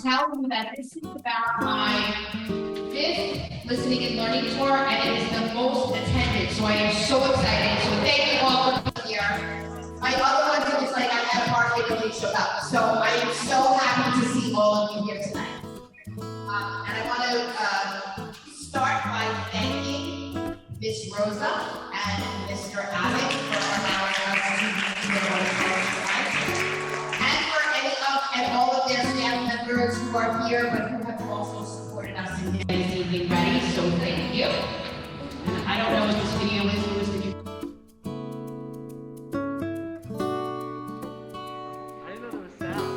tell you that this is about my fifth listening and learning tour, and it is the most attended, so I am so excited. So thank you all for being here. My other ones, it was like I had a party and nobody showed up, so I am so happy to see all of you here tonight. And I want to start by thanking Miss Rosa and Mr. Abbott for allowing us to be tonight, and for any of and all of their staff members who are here but who have also supported us in getting this evening ready. So thank you. And I don't know what this video is. I didn't know there was sound.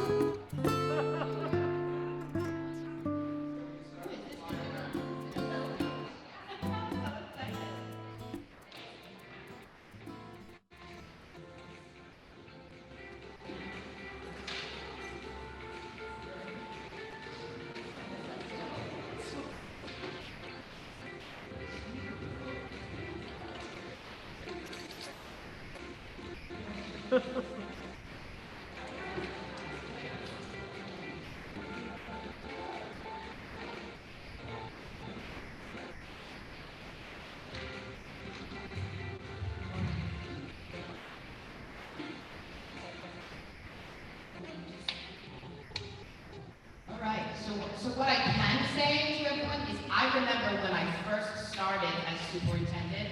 All right, so what I can say to everyone is I remember when I first started as superintendent,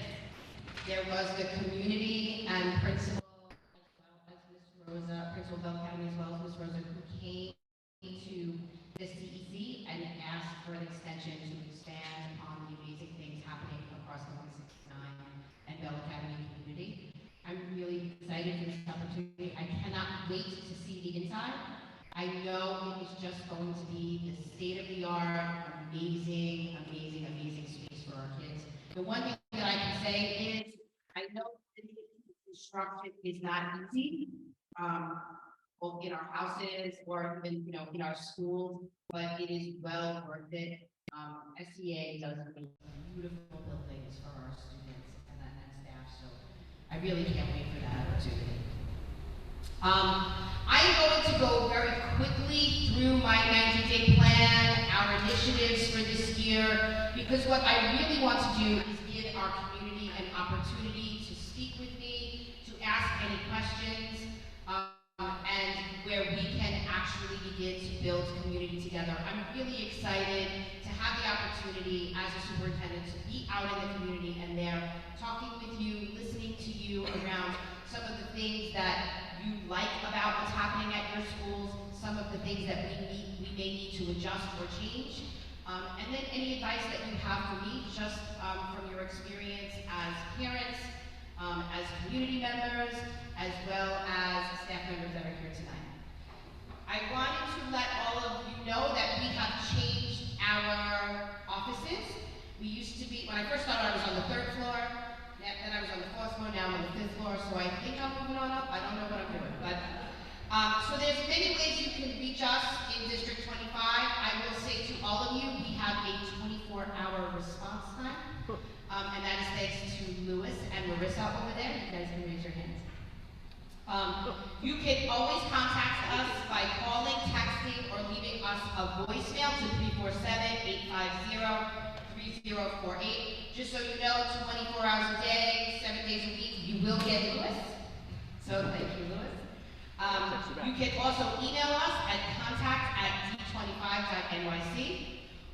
there was the community and principal as well as Miss Rosa, principal of Bell Academy as well as Miss Rosa, who came to the CEC and asked for an extension to expand upon the amazing things happening across the 169 and Bell Academy community. I'm really excited for this opportunity. I cannot wait to see the inside. I know it is just going to be the state-of-the-art, amazing, amazing, amazing space for our kids. The one thing that I can say is, I know that construction is not easy, both in our houses or even, in our schools, but it is well worth it. SEA does beautiful buildings for our students and staff, so I really can't wait for that opportunity. I am going to go very quickly through my 90-day plan, our initiatives for this year, because what I really want to do is give our community an opportunity to speak with me, to ask any questions, and where we can actually begin to build community together. I'm really excited to have the opportunity as a superintendent to be out in the community and there talking with you, listening to you around some of the things that you like about what's happening at your schools, some of the things that we may need to adjust or change, and then any advice that you have for me, just from your experience as parents, as community members, as well as staff members that are here tonight. I wanted to let all of you know that we have changed our offices. We used to be, when I first started, I was on the 3rd floor. Then I was on the 4th floor, now I'm on the 5th floor, so I think I'm moving on up. I don't know what I'm doing, but so there's many ways you can reach us in District 25. I will say to all of you, we have a 24-hour response time, and that is thanks to Lewis and Marissa over there. You guys can raise your hands. You can always contact us by calling, texting, or leaving us a voicemail to 347-850-3048. Just so you know, 24 hours a day, 7 days a week, you will get Lewis. So thank you, Lewis. You can also email us at contact@d25.nyc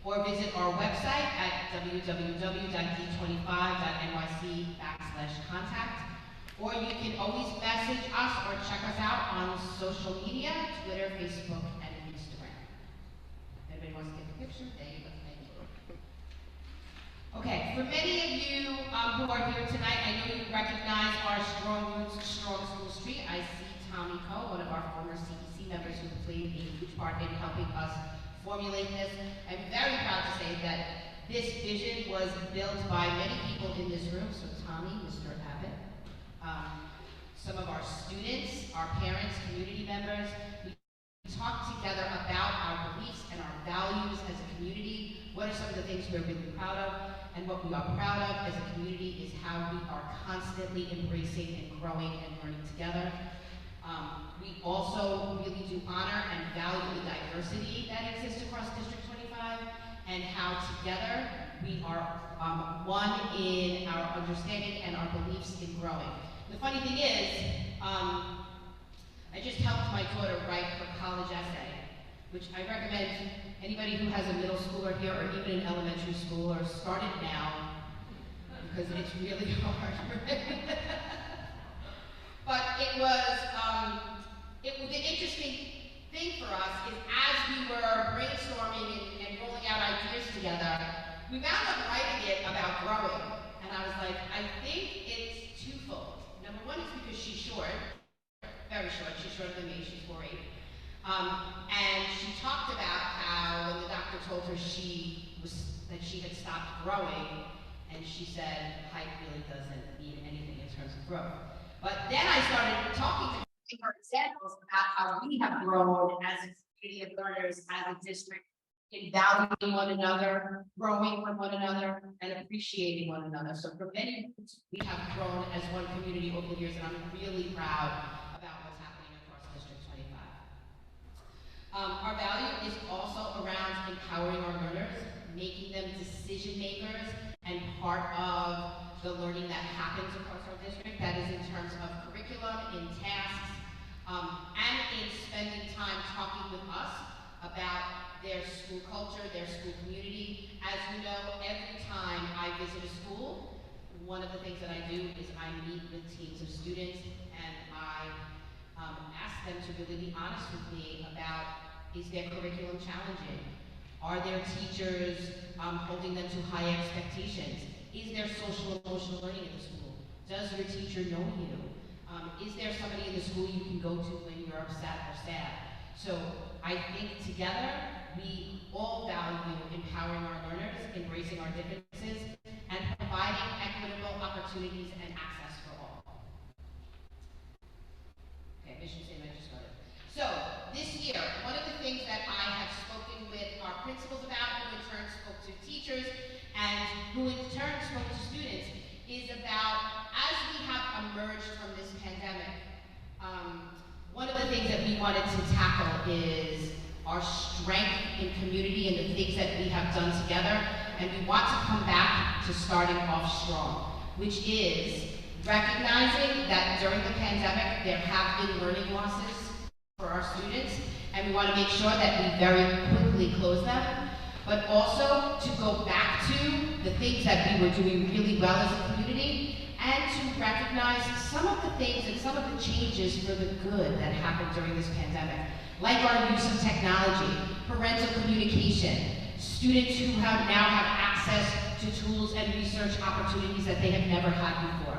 or visit our website at www.d25.nyc/contact. Or you can always message us or check us out on social media, Twitter, Facebook, and Instagram. If anybody wants to take a picture, there you go. Thank you. Okay, for many of you who are here tonight, I know you recognize our Strong Roots, Strong School Street. I see Tommy Coe, one of our former CEC members who played a huge part in helping us formulate this. I'm very proud to say that this vision was built by many people in this room, so Tommy, Mr. Abbott, some of our students, our parents, community members. We talked together about our beliefs and our values as a community. What are some of the things we're really proud of? And what we are proud of as a community is how we are constantly embracing and growing and learning together. We also really do honor and value the diversity that exists across District 25 and how together we are one in our understanding and our beliefs in growing. The funny thing is, I just helped my daughter write her college essay, which I recommend anybody who has a middle schooler here or even an elementary schooler start it now, because it's really hard. But it was an interesting thing for us is as we were brainstorming and rolling out ideas together, we wound up writing it about growing. And I was like, I think it's twofold. Number one is because she's short, very short, she's shorter than me, she's 4'8". And she talked about how when the doctor told her that she had stopped growing, and she said height really doesn't mean anything in terms of growth. But then I started talking to her examples about how we have grown as a community of learners, as a district, in valuing one another, growing with one another, and appreciating one another. So for many years, we have grown as one community over the years, and I'm really proud about what's happening across District 25. Our value is also around empowering our learners, making them decision makers and part of the learning that happens across our district. That is in terms of curriculum, in tasks, and in spending time talking with us about their school culture, their school community. As you know, every time I visit a school, one of the things that I do is I meet with teams of students and I ask them to really be honest with me about, is their curriculum challenging? Are their teachers holding them to high expectations? Is there social emotional learning in the school? Does your teacher know you? Is there somebody in the school you can go to when you're upset or sad? So I think together we all value empowering our learners, embracing our differences, and providing equitable opportunities and access for all. Okay, mission statement I just started. So this year, one of the things that I have spoken with our principals about, who in turn spoke to teachers, and who in turn spoke to students, is about, as we have emerged from this pandemic, one of the things that we wanted to tackle is our strength in community and the things that we have done together, and we want to come back to starting off strong, which is recognizing that during the pandemic there have been learning losses for our students, and we want to make sure that we very quickly close them, but also to go back to the things that we were doing really well as a community, and to recognize some of the things and some of the changes for the good that happened during this pandemic, like our use of technology, parental communication, students who now have access to tools and research opportunities that they have never had before.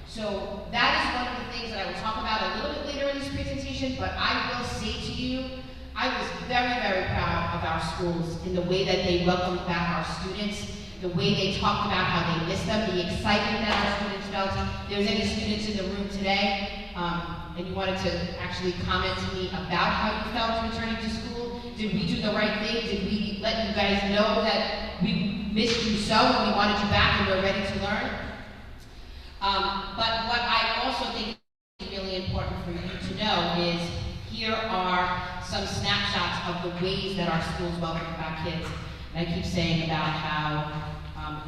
So that is one of the things that I will talk about a little bit later in this presentation, but I will say to you, I was very, very proud of our schools in the way that they welcomed back our students, the way they talked about how they missed them, the excitement that our students felt. If there's any students in the room today, and you wanted to actually comment to me about how you felt returning to school, did we do the right thing? Did we let you guys know that we missed you so and we wanted you back and we're ready to learn? But what I also think is really important for you to know is here are some snapshots of the ways that our schools welcome back kids. And I keep saying about how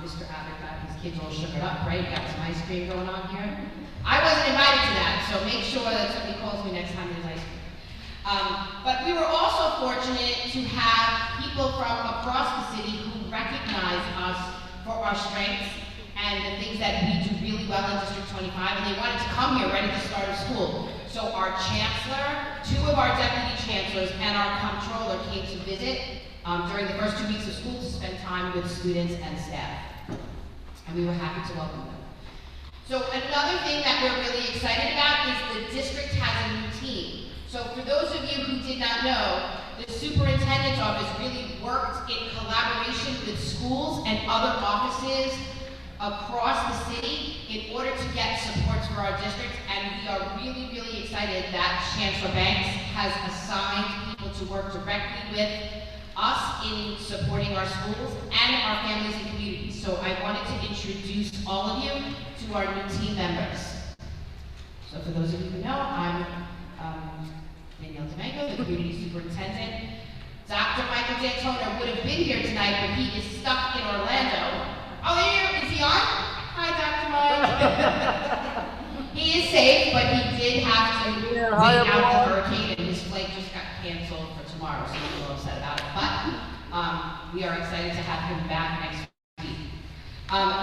Mr. Abbott got his kids all sugared up, right? Got some ice cream going on here. I wasn't invited to that, so make sure that somebody calls me next time there's ice cream. But we were also fortunate to have people from across the city who recognize us for our strengths and the things that we do really well in District 25, and they wanted to come here ready to start a school. So our chancellor, two of our deputy chancellors, and our comptroller came to visit during the first 2 weeks of school to spend time with students and staff. And we were happy to welcome them. So another thing that we're really excited about is the district has a new team. So for those of you who did not know, the superintendent's office really worked in collaboration with schools and other offices across the city in order to get supports for our district, and we are really, really excited that Chancellor Banks has assigned people to work directly with us in supporting our schools and our families and communities. So I wanted to introduce all of you to our new team members. So for those of you who know, I'm Community Superintendent. Dr. Michael D'Antona would have been here tonight, but he is stuck in Orlando. Oh, there is he on? Hi, Dr. Mike. He is safe, but he did have to wait out the hurricane, and his flight just got canceled for tomorrow, so we're a little upset about it. But we are excited to have him back next week.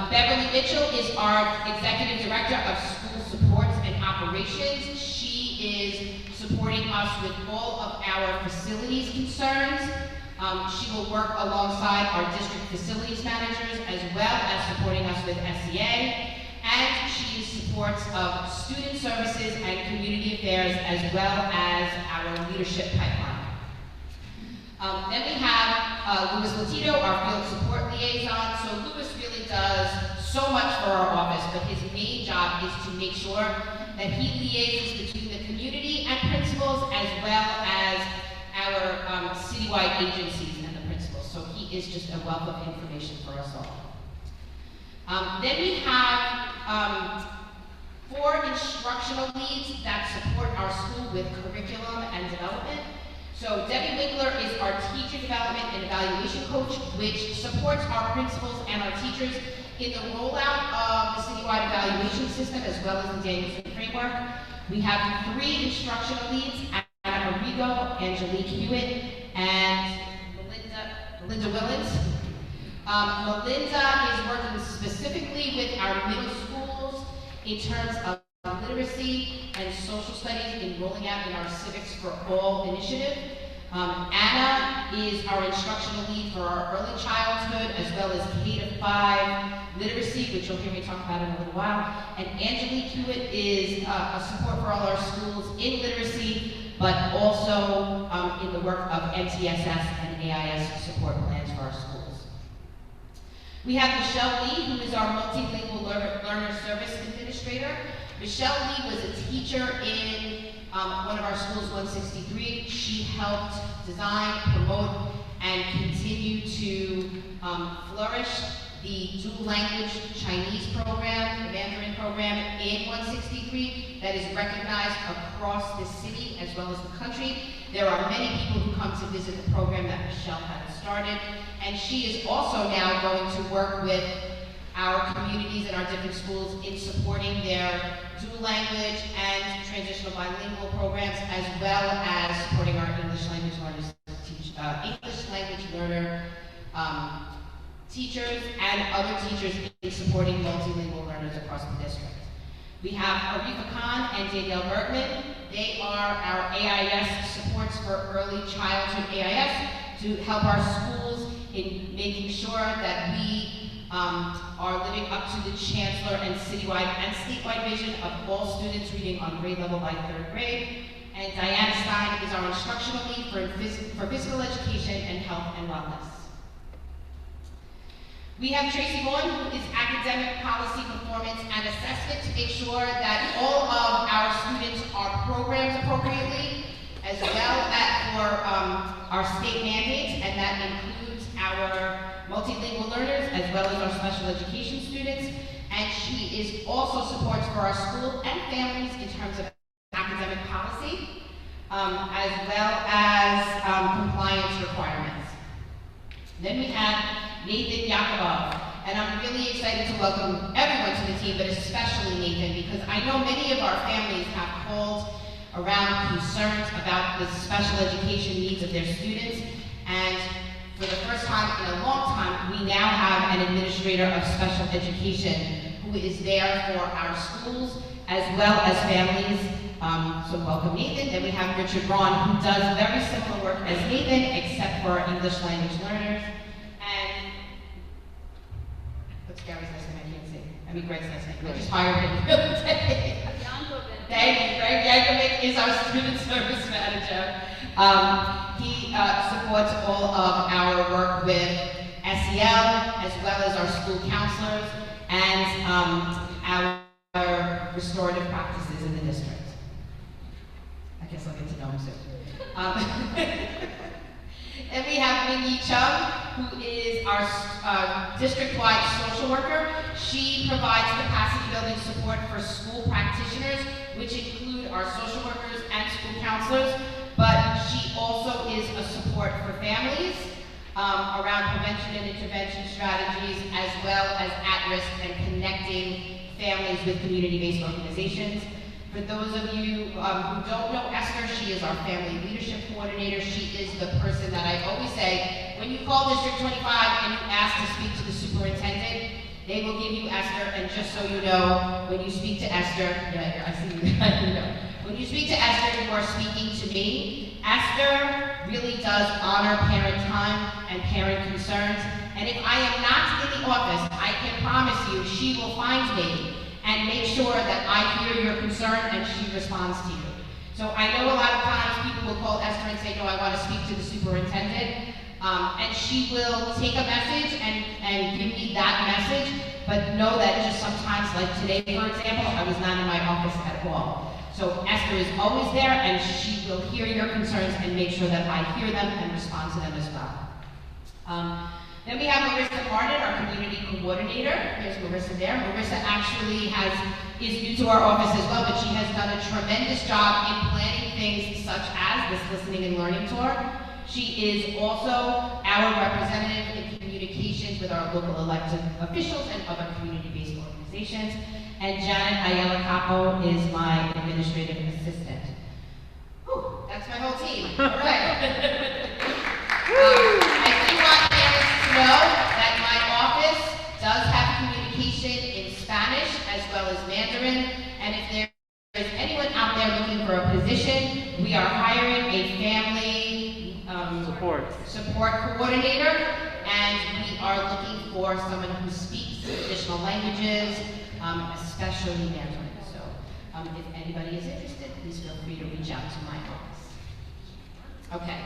Beverly Mitchell is our Executive Director of School Supports and Operations. She is supporting us with all of our facilities concerns. She will work alongside our district facilities managers as well as supporting us with SEA. And she is supports of student services and community affairs as well as our leadership pipeline. Then we have Louis Latito, our field support liaison. So Louis really does so much for our office, but his main job is to make sure that he liaises between the community and principals as well as our citywide agencies and the principals. So he is just a wealth of information for us all. Then we have 4 instructional leads that support our school with curriculum and development. So Debbie Winkler is our teacher development and evaluation coach, which supports our principals and our teachers in the rollout of the citywide evaluation system as well as the Danielson framework. We have 3 instructional leads, Anna Arrigo, Angelique Hewitt, and Melinda Willens. Melinda is working specifically with our middle schools in terms of literacy and social studies in rolling out in our Civics for All initiative. Anna is our instructional lead for our early childhood as well as K-5 literacy, which you'll hear me talk about in a little while. And Angelique Hewitt is a support for all our schools in literacy, but also in the work of MTSS and AIS support plans for our schools. We have Michelle Lee, who is our Multilingual Learner Service Administrator. Michelle Lee was a teacher in one of our schools, 163. She helped design, promote, and continue to flourish the dual language Chinese program, the Mandarin program in 163 that is recognized across the city as well as the country. There are many people who come to visit the program that Michelle had started, and she is also now going to work with our communities and our different schools in supporting their dual language and transitional bilingual programs, as well as supporting our English language learners, teachers and other teachers in supporting multilingual learners across the district. We have Arifa Khan and Danielle Bergman. They are our AIS supports for early childhood AIS to help our schools in making sure that we are living up to the Chancellor and citywide and statewide vision of all students reading on grade level by 3rd grade. And Diana Stein is our instructional lead for physical education and health and wellness. We have Tracy Vaughn, who is academic policy performance and assessment to make sure that all of our students are programmed appropriately, as well as for our state mandates, and that includes our multilingual learners as well as our special education students. And she is also supports for our school and families in terms of academic policy, as well as compliance requirements. Then we have Nathan Yakubov, and I'm really excited to welcome everyone to the team, but especially Nathan, because I know many of our families have called around concerns about the special education needs of their students, and for the first time in a long time, we now have an administrator of special education who is there for our schools as well as families. So welcome Nathan. Then we have Richard Braun, who does very similar work as Nathan, except for our English language learners. And what's Gary's last name? I can't see. I mean Greg's last name. I just hired him. Thank you. Greg Yankovic is our student service manager. He supports all of our work with SEL, as well as our school counselors, and our restorative practices in the district. I guess I'll get to know him soon. And we have Minyi Chung, who is our district-wide social worker. She provides capacity building support for school practitioners, which include our social workers and school counselors, but she also is a support for families around prevention and intervention strategies, as well as at-risk and connecting families with community-based organizations. For those of you who don't know Esther, she is our family leadership coordinator. She is the person that I always say, when you call District 25 and you ask to speak to the superintendent, they will give you Esther, and just so you know, when you speak to Esther, yeah, I see you, you know. When you speak to Esther, you are speaking to me. Esther really does honor parent time and parent concerns, and if I am not in the office, I can promise you she will find me and make sure that I hear your concern and she responds to you. So I know a lot of times people will call Esther and say, no, I want to speak to the superintendent, and she will take a message and give me that message, but know that just sometimes, like today, for example, I was not in my office at all. So Esther is always there, and she will hear your concerns and make sure that I hear them and respond to them as well. Then we have Marissa Martin, our community coordinator. There's Marissa there. Marissa actually is new to our office as well, but she has done a tremendous job in planning things such as this listening and learning tour. She is also our representative in communications with our local elected officials and other community-based organizations. And Janet Ayala Capo is my administrative assistant. Whew, that's my whole team. All right. I do want parents to know that my office does have communication in Spanish as well as Mandarin, and if there is anyone out there looking for a position, we are hiring a family support coordinator, and we are looking for someone who speaks additional languages, especially Mandarin. So if anybody is interested, please feel free to reach out to my office. Okay.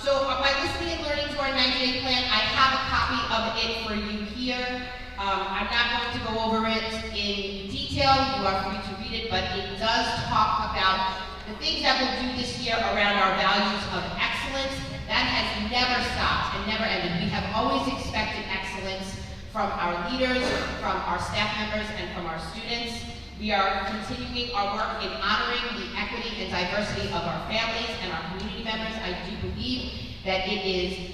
So my listening and learning tour 90-day plan, I have a copy of it for you here. I'm not going to go over it in detail. You are free to read it, but it does talk about the things that we'll do this year around our values of excellence. That has never stopped and never ended. We have always expected excellence from our leaders, from our staff members, and from our students. We are continuing our work in honoring the equity and diversity of our families and our community members. I do believe that it is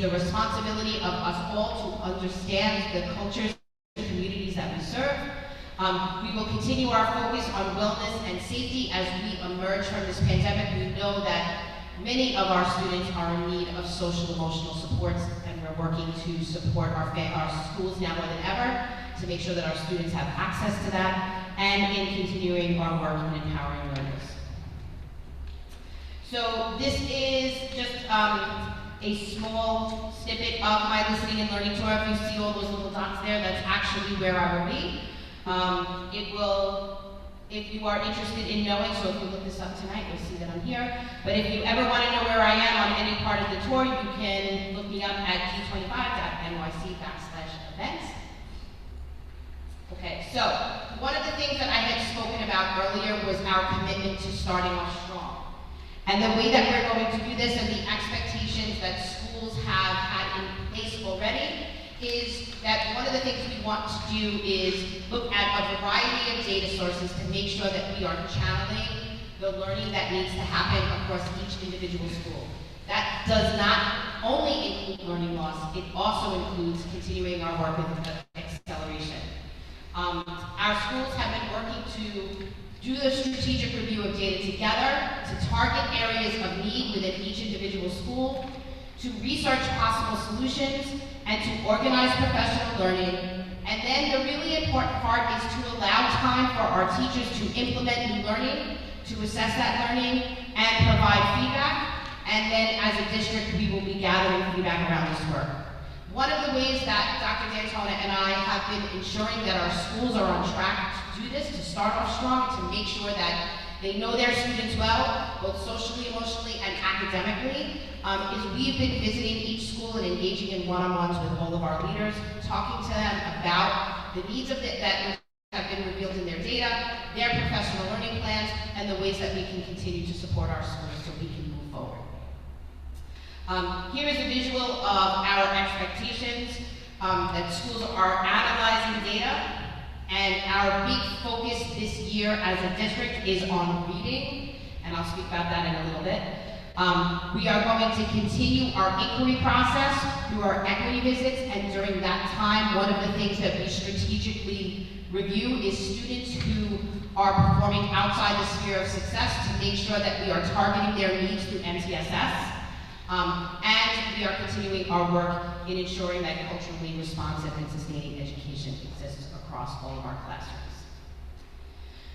the responsibility of us all to understand the cultures and communities that we serve. We will continue our focus on wellness and safety as we emerge from this pandemic. We know that many of our students are in need of social emotional supports, and we're working to support our schools now more than ever to make sure that our students have access to that, and in continuing our work in empowering learners. So this is just a small snippet of my listening and learning tour. If you see all those little dots there, that's actually where I will be. It will, if you are interested in knowing, so if you look this up tonight, you'll see that I'm here. But if you ever want to know where I am on any part of the tour, you can look me up at d25.nyc/events. Okay, so one of the things that I had spoken about earlier was our commitment to starting off strong. And the way that we're going to do this and the expectations that schools have had in place already is that one of the things we want to do is look at a variety of data sources to make sure that we are channeling the learning that needs to happen across each individual school. That does not only include learning loss, it also includes continuing our work with acceleration. Our schools have been working to do the strategic review of data together, to target areas of need within each individual school, to research possible solutions, and to organize professional learning. And then the really important part is to allow time for our teachers to implement new learning, to assess that learning, and provide feedback. And then as a district, we will be gathering feedback around this work. One of the ways that Dr. D'Antona and I have been ensuring that our schools are on track to do this, to start off strong, to make sure that they know their students well, both socially, emotionally, and academically, is we've been visiting each school and engaging in one-on-ones with all of our leaders, talking to them about the needs of that have been revealed in their data, their professional learning plans, and the ways that we can continue to support our schools so we can move forward. Here is a visual of our expectations, that schools are analyzing data, and our big focus this year as a district is on reading. And and I'll speak about that in a little bit. We are going to continue our inquiry process through our equity visits, and during that time, one of the things that we strategically review is students who are performing outside the sphere of success to make sure that we are targeting their needs through MTSS. And we are continuing our work in ensuring that culturally responsive and sustaining education exists across all of our classrooms.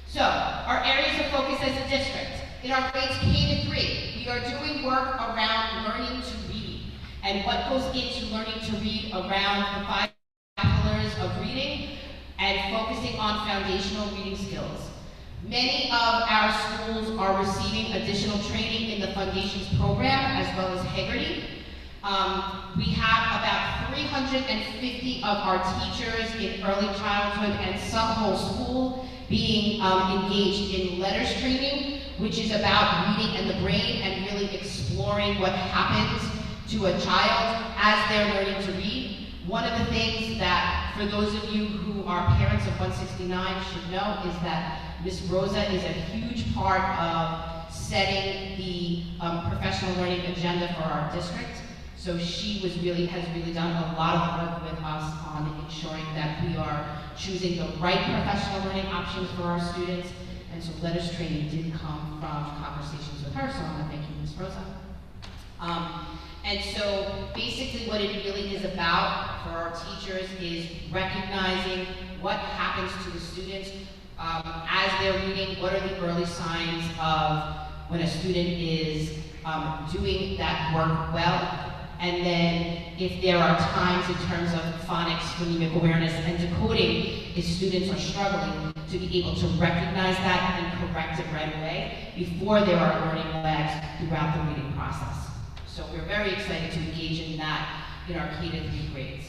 So, our areas of focus as a district. In our grades K to 3, we are doing work around learning to read and what goes into learning to read around the 5 pillars of reading and focusing on foundational reading skills. Many of our schools are receiving additional training in the Foundations program as well as Haggerty. We have about 350 of our teachers in early childhood and some whole school being engaged in letters training, which is about reading and the brain and really exploring what happens to a child as they're learning to read. One of the things that, for those of you who are parents of 169 should know is that Ms. Rosa is a huge part of setting the professional learning agenda for our district. So she has really done a lot of work with us on ensuring that we are choosing the right professional learning options for our students. And so letters training did come from conversations with her, so I want to thank you, Ms. Rosa. And so basically what it really is about for our teachers is recognizing what happens to the students as they're reading, what are the early signs of when a student is doing that work well, and then if there are times in terms of phonics, phonemic awareness, and decoding, if students are struggling, to be able to recognize that and correct it right away before there are learning lags throughout the reading process. So we're very excited to engage in that in our K to 3 grades.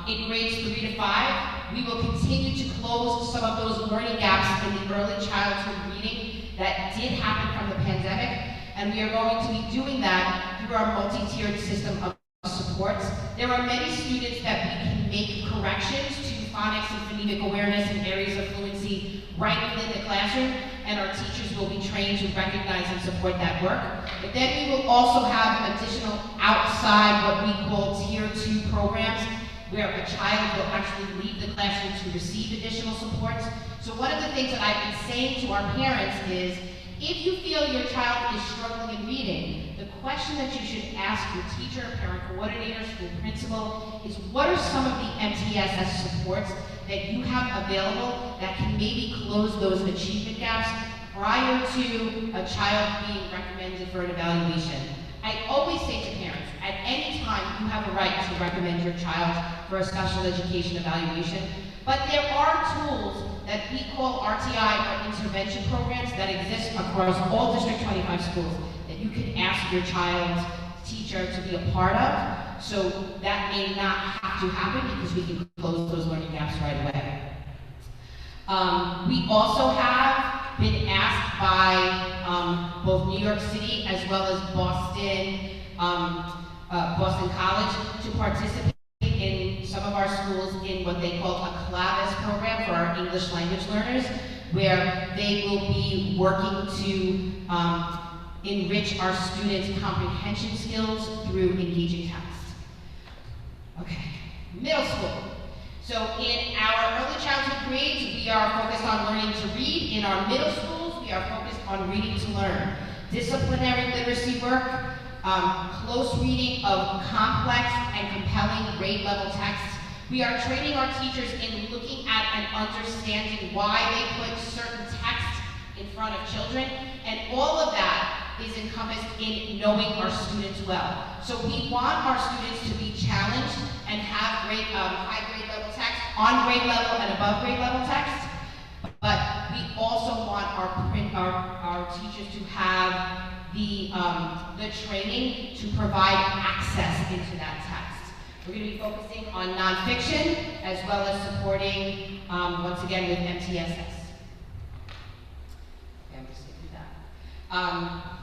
In grades 3 to 5, we will continue to close some of those learning gaps in the early childhood reading that did happen from the pandemic, and we are going to be doing that through our multi-tiered system of supports. There are many students that we can make corrections to phonics and phonemic awareness in areas of fluency right within the classroom, and our teachers will be trained to recognize and support that work. But then we will also have additional outside what we call Tier 2 programs, where a child will actually leave the classroom to receive additional supports. So one of the things that I've been saying to our parents is, if you feel your child is struggling in reading, the question that you should ask your teacher, parent coordinator, school principal is, what are some of the MTSS supports that you have available that can maybe close those achievement gaps prior to a child being recommended for an evaluation? I always say to parents, at any time you have a right to recommend your child for a special education evaluation, but there are tools that we call RTI, or intervention programs, that exist across all District 25 schools that you can ask your child's teacher to be a part of. So that may not have to happen because we can close those learning gaps right away. We also have been asked by both New York City as well as Boston College to participate in some of our schools in what they call a CLAVIS program for our English language learners, where they will be working to enrich our students' comprehension skills through engaging text. Okay, middle school. So in our early childhood grades, we are focused on learning to read. In our middle schools, we are focused on reading to learn. Disciplinary literacy work, close reading of complex and compelling grade level texts. We are training our teachers in looking at and understanding why they put certain texts in front of children, and all of that is encompassed in knowing our students well. So we want our students to be challenged and have high grade level text, on grade level and above grade level text, but we also want our teachers to have the training to provide access into that text. We're going to be focusing on nonfiction as well as supporting, once again, with MTSS. Okay, I'm just going to do that.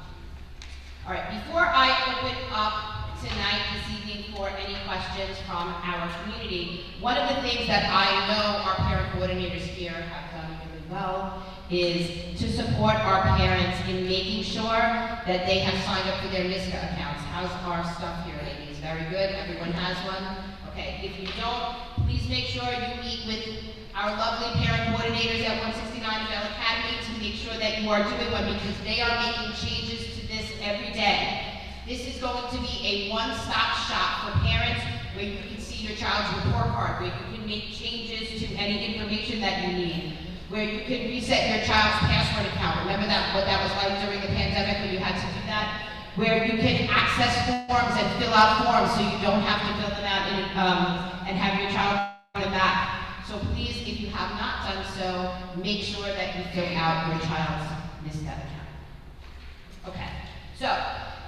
All right, before I open up tonight, this evening, for any questions from our community, one of the things that I know our parent coordinators here have done really well is to support our parents in making sure that they have signed up for their NISCA accounts. How's our stuff here, ladies? Very good. Everyone has one? Okay. If you don't, please make sure you meet with our lovely parent coordinators at 169 Bell Academy to make sure that you are doing one, because they are making changes to this every day. This is going to be a one-stop shop for parents where you can see your child's report card, where you can make changes to any information that you need, where you can reset your child's password account. Remember that, what that was like during the pandemic when you had to do that? Where you can access forms and fill out forms so you don't have to fill them out and have your child run it back. So please, if you have not done so, make sure that you fill out your child's NISCA account. Okay, so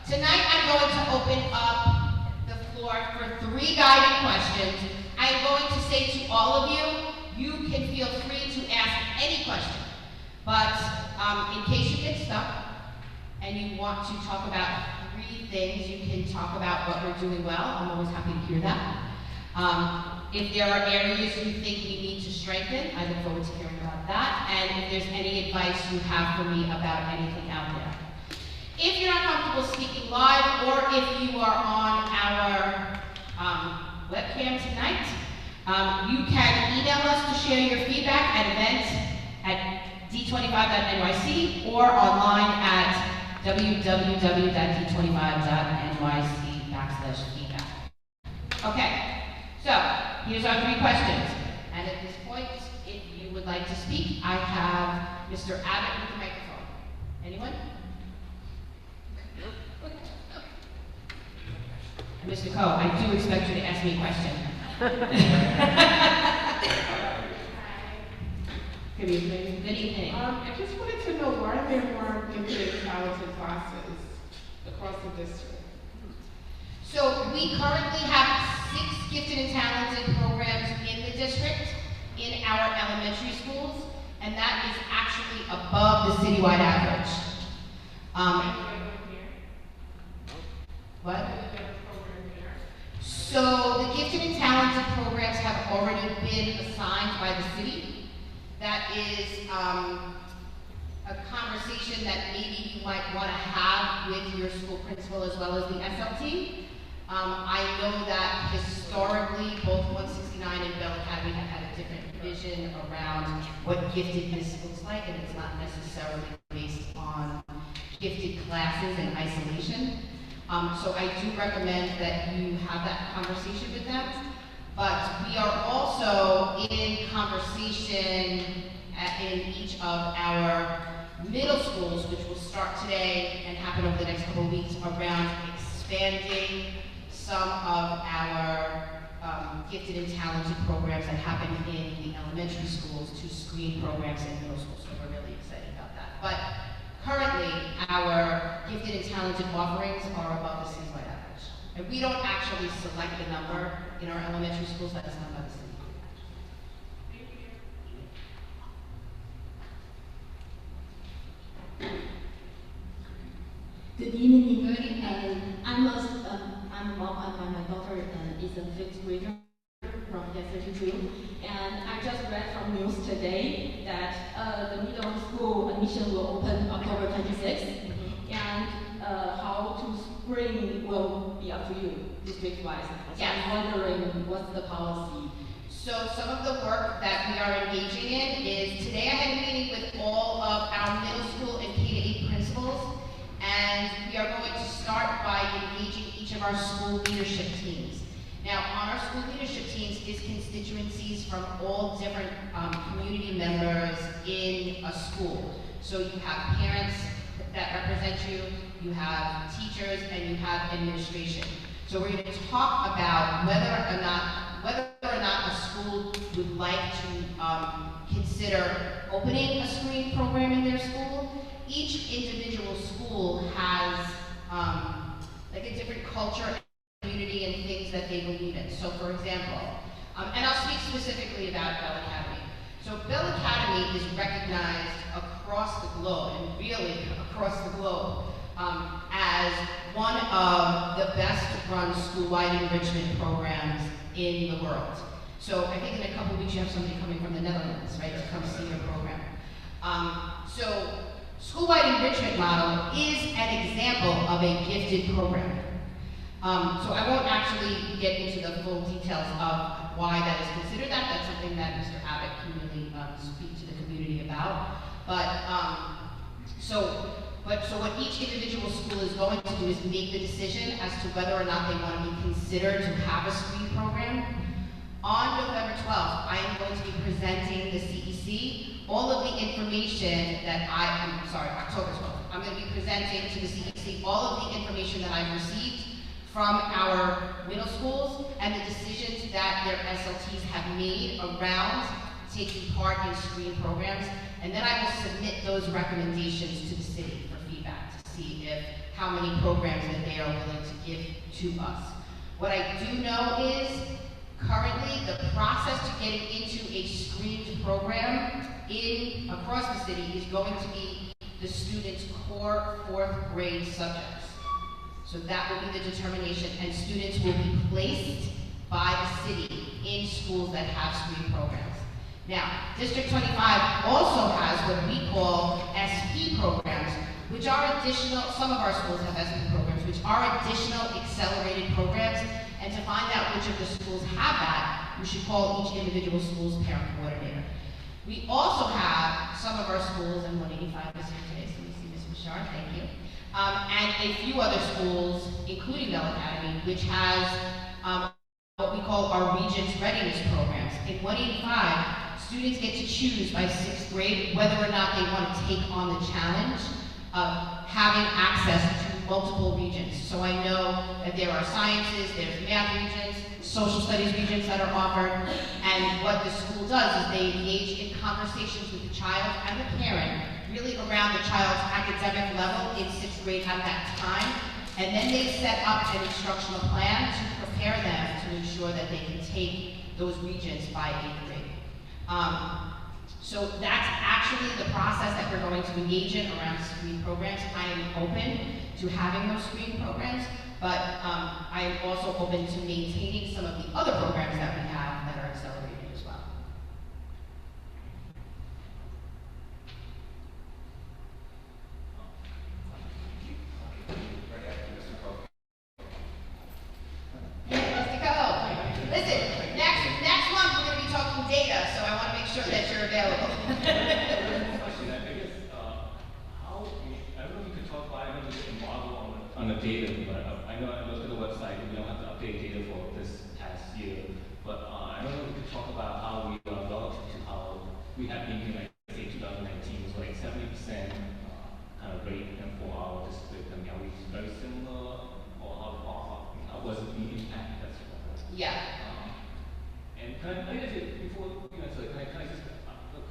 tonight I'm going to open up the floor for 3 guided questions. I'm going to say to all of you, you can feel free to ask any question, but in case you get stuck and you want to talk about 3 things, you can talk about what we're doing well. I'm always happy to hear that. If there are areas you think we need to strengthen, I look forward to hearing about that. And if there's any advice you have for me about anything out there. If you're not comfortable speaking live, or if you are on our webcam tonight, you can email us to share your feedback at events at d25.nyc or online at www.d25.nyc/feedback. Okay, so here's our 3 questions. And at this point, if you would like to speak, I have Mr. Abbott with the microphone. Anyone? And Mr. Coe, I do expect you to ask me a question. Good evening. Good evening. I just wanted to know, why are there more gifted and talented classes across the district? So we currently have 6 gifted and talented programs in the district in our elementary schools, and that is actually above the citywide average. What? So the gifted and talented programs have already been assigned by the city. That is a conversation that maybe you might want to have with your school principal as well as the SLT. I know that historically both 169 and Bell Academy have had a different vision around what giftedness looks like, and it's not necessarily based on gifted classes in isolation. So I do recommend that you have that conversation with them. But we are also in conversation in each of our middle schools, which will start today and happen over the next couple of weeks, around expanding some of our gifted and talented programs that happen in the elementary schools to screen programs in middle school. So we're really excited about that. But currently, our gifted and talented offerings are above the citywide average. And we don't actually select the number in our elementary schools, that is done by the city. Good evening. Good evening. I'm mom, and my daughter is a 5th grader from Year 32, and I just read from news today that the middle school admission will open October 26th, and how to spring will be up to you, district-wise. So Yeah. I'm wondering what's the policy. So some of the work that we are engaging in is, today I had a meeting with all of our middle school and K-8 principals, and we are going to start by engaging each of our school leadership teams. Now, on our school leadership teams is constituencies from all different community members in a school. So you have parents that represent you, you have teachers, and you have administration. So we're going to talk about whether or not a school would like to consider opening a screening program in their school. Each individual school has like a different culture, community, and things that they believe in. So for example, and I'll speak specifically about Bell Academy. So Bell Academy is recognized across the globe, and really across the globe, as one of the best run school-wide enrichment programs in the world. So I think in a couple of weeks you have somebody coming from the Netherlands, right, to come see your program. school-wide enrichment model is an example of a gifted program. So I won't actually get into the full details of why that is considered that. That's something that Mr. Abbott can really speak to the community about. So what each individual school is going to do is make the decision as to whether or not they want to be considered to have a screen program. On November 12th, I am going to be presenting the CEC all of the information that October 12th. I'm going to be presenting to the CEC all of the information that I've received from our middle schools and the decisions that their SLTs have made around taking part in screen programs. And then I will submit those recommendations to the city for feedback to see how many programs that they are willing to give to us. What I do know is currently the process to getting into a screened program across the city is going to be the student's core 4th grade subjects. So that will be the determination, and students will be placed by the city in schools that have screen programs. Now, District 25 also has what we call SP programs, which are additional, some of our schools have SP programs, which are additional accelerated programs, and to find out which of the schools have that, you should call each individual school's parent coordinator. We also have some of our schools, and 185 is here today, so we see Ms. Bouchard, thank you. And a few other schools, including Bell Academy, which has what we call our Regents Readiness programs. In 185, students get to choose by 6th grade whether or not they want to take on the challenge of having access to multiple regions. So I know that there are sciences, there's math regions, social studies regions that are offered, and what the school does is they engage in conversations with the child and the parent really around the child's academic level in 6th grade at that time, and then they set up an instructional plan to prepare them to ensure that they can take those regions by 8th grade. So that's actually the process that we're going to engage in around screen programs. I am open to having those screen programs, but I am also open to maintaining some of the other programs that we have that are accelerated as well. Mr. Coe, listen, next month we're going to be talking data, so I want to make sure that you're available. On the data, but I know I looked at the website and we don't have to update data for this past year. But I don't know if we could talk about how we are relative to how we have been in, like, say, 2019 was like 70% kind of rate and for our district. I mean, are we very similar, or how was it being impacted? That's what. Yeah. And can I just, before you answer, can I just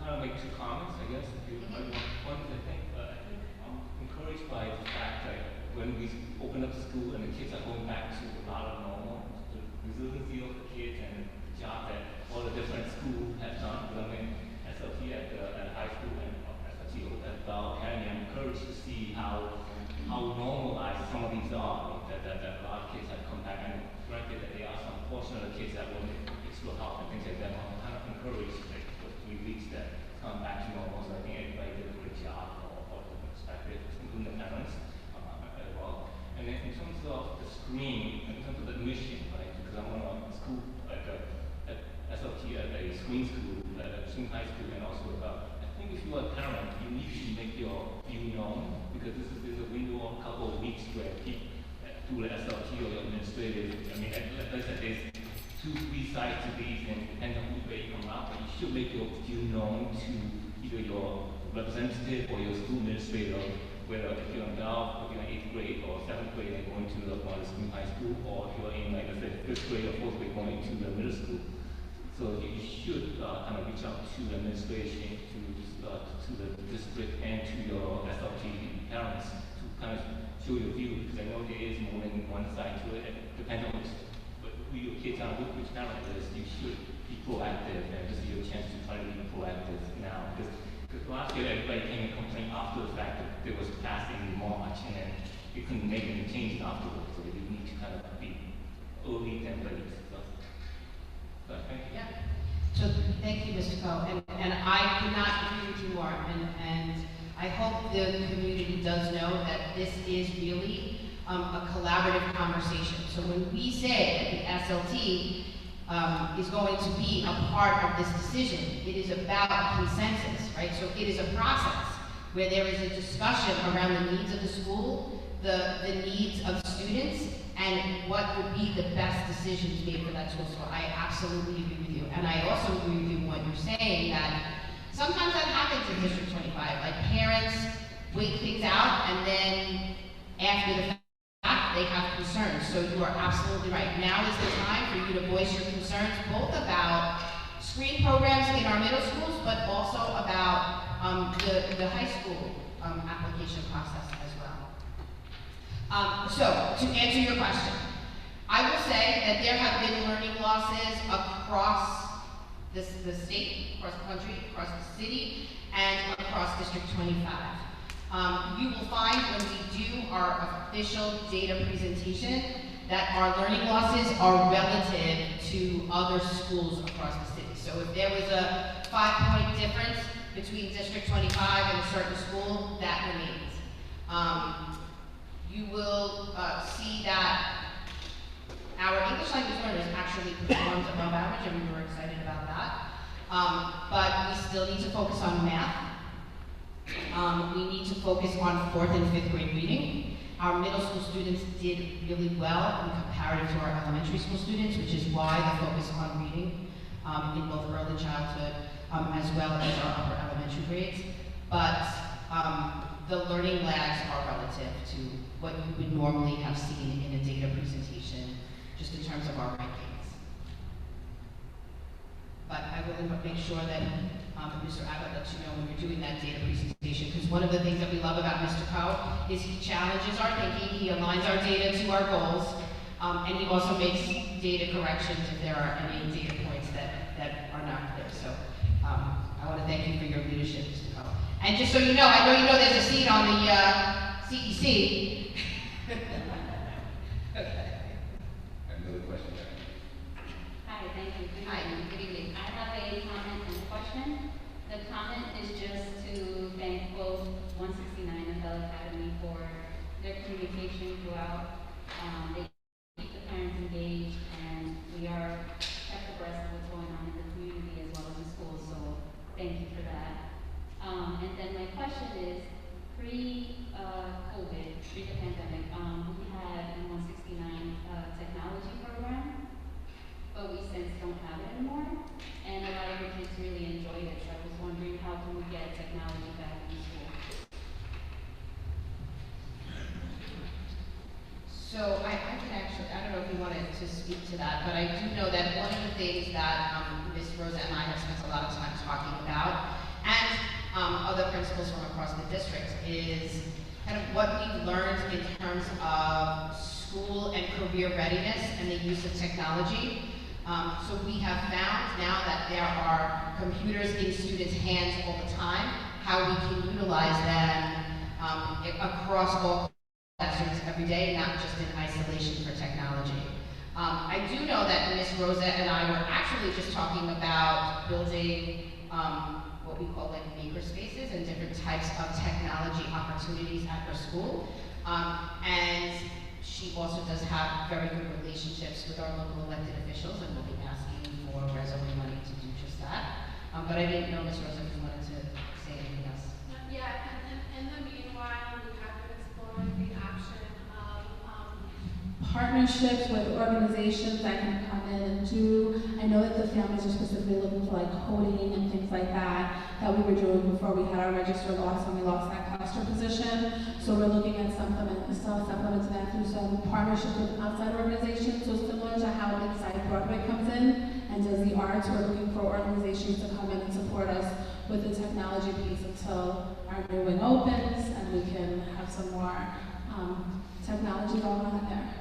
kind of make 2 comments, I guess? If you, one is I think I'm encouraged by the fact that when we open up school and the kids are going back to a lot of normal, the resiliency of the kids and the job that all the different schools have done. I mean, SLT at high school and SLT at Bell Academy, I'm encouraged to see how normalized some of these are. That a lot of kids have come back, and granted that there are some portion of the kids that will need extra help and things like that. I'm kind of encouraged, like, for 3 weeks that come back to normal. So I think everybody did a great job for the perspective, including the parents. And then in terms of the screen, in terms of the admission, right? Because I'm on a school at SLT at a screen school, at a screen high school, and also I think if you are a parent, you need to make your view known, because there's a window of a couple of weeks where people, through the SLT or your administrative, I mean, like I said, there's 2-3 sides to these, and depending on where you come out, but you should make your view known to either your representative or your school administrator, whether if you're in Bell, if you're in 8th grade or 7th grade and going to one of the school high school, or if you're in, like I said, 5th grade or 4th grade going to the middle school. So you should kind of reach out to the administration, to the district, and to your SLT parents to kind of show your view, because I know there is more than one side to it, and depending on who your kids are, which parent it is, you should be proactive, and this is your chance to try to be proactive now. Because last year, everybody came and complained after the fact that there was passing in March, and then you couldn't make any changes afterwards. So you need to kind of be early and late. So thank you. Yeah. So thank you, Mr. Coe. And I could not agree with you more. And I hope the community does know that this is really a collaborative conversation. So when we say that the SLT is going to be a part of this decision, it is about consensus, right? So it is a process where there is a discussion around the needs of the school, the needs of students, and what would be the best decisions made for that school. So I absolutely agree with you. And I also agree with you in what you're saying, that sometimes that happens in District 25. Like parents wait things out, and then after the fact, they have concerns. So you are absolutely right. Now is the time for you to voice your concerns, both about screen programs in our middle schools, but also about the high school application process as well. So to answer your question, I will say that there have been learning losses across the state, across the country, across the city, and across District 25. You will find when we do our official data presentation that our learning losses are relative to other schools across the city. So if there was a 5-point difference between District 25 and a certain school, that remains. You will see that our English language learners actually performed above average, and we were excited about that. But we still need to focus on math. We need to focus on 4th and 5th grade reading. Our middle school students did really well in comparative to our elementary school students, which is why the focus on reading in both early childhood as well as our upper elementary grades. But the learning lags are relative to what you would normally have seen in a data presentation, just in terms of our rankings. But I will make sure that Mr. Abbott lets you know when we're doing that data presentation, because one of the things that we love about Mr. Coe is he challenges our thinking, he aligns our data to our goals, and he also makes data corrections if there are any data points that are not clear. So I want to thank you for your leadership, Mr. Coe. And just so you know, I know you know there's a seat on the CEC. Okay. Another question. Hi, thank you. Hi, good evening. I have a comment and a question. The comment is just to thank both 169 and Bell Academy for their communication throughout. They keep the parents engaged, and we are kept abreast of what's going on in the community as well as the schools, so thank you for that. And then my question is, pre-COVID, pre-the-pandemic, we had in 169 technology program, but we since don't have it anymore, and a lot of our kids really enjoyed it, so I was wondering how can we get technology back in school? So I can actually, I don't know if you wanted to speak to that, but I do know that one of the things that Ms. Rosa and I have spent a lot of time talking about, and other principals from across the district, is kind of what we've learned in terms of school and career readiness and the use of technology. So we have found now that there are computers in students' hands all the time, how we can utilize them across all classrooms every day, not just in isolation for technology. I do know that Ms. Rosa and I were actually just talking about building what we call like maker spaces and different types of technology opportunities at her school. And she also does have very good relationships with our local elected officials, and we'll be asking for resume money to do just that. But I didn't know, Ms. Rosa, if you wanted to say anything else. Yeah, and in the meanwhile, we have been exploring the option of partnerships with organizations that can come in and do. I know that the families are specifically looking for like coding and things like that we were doing before we had our register loss when we lost that cluster position. So we're looking at supplementing that through some partnership with outside organizations. So similar to how Inside Broadway comes in and does the arts, we're looking for organizations to come in and support us with the technology piece until our new wing opens and we can have some more technology going on there.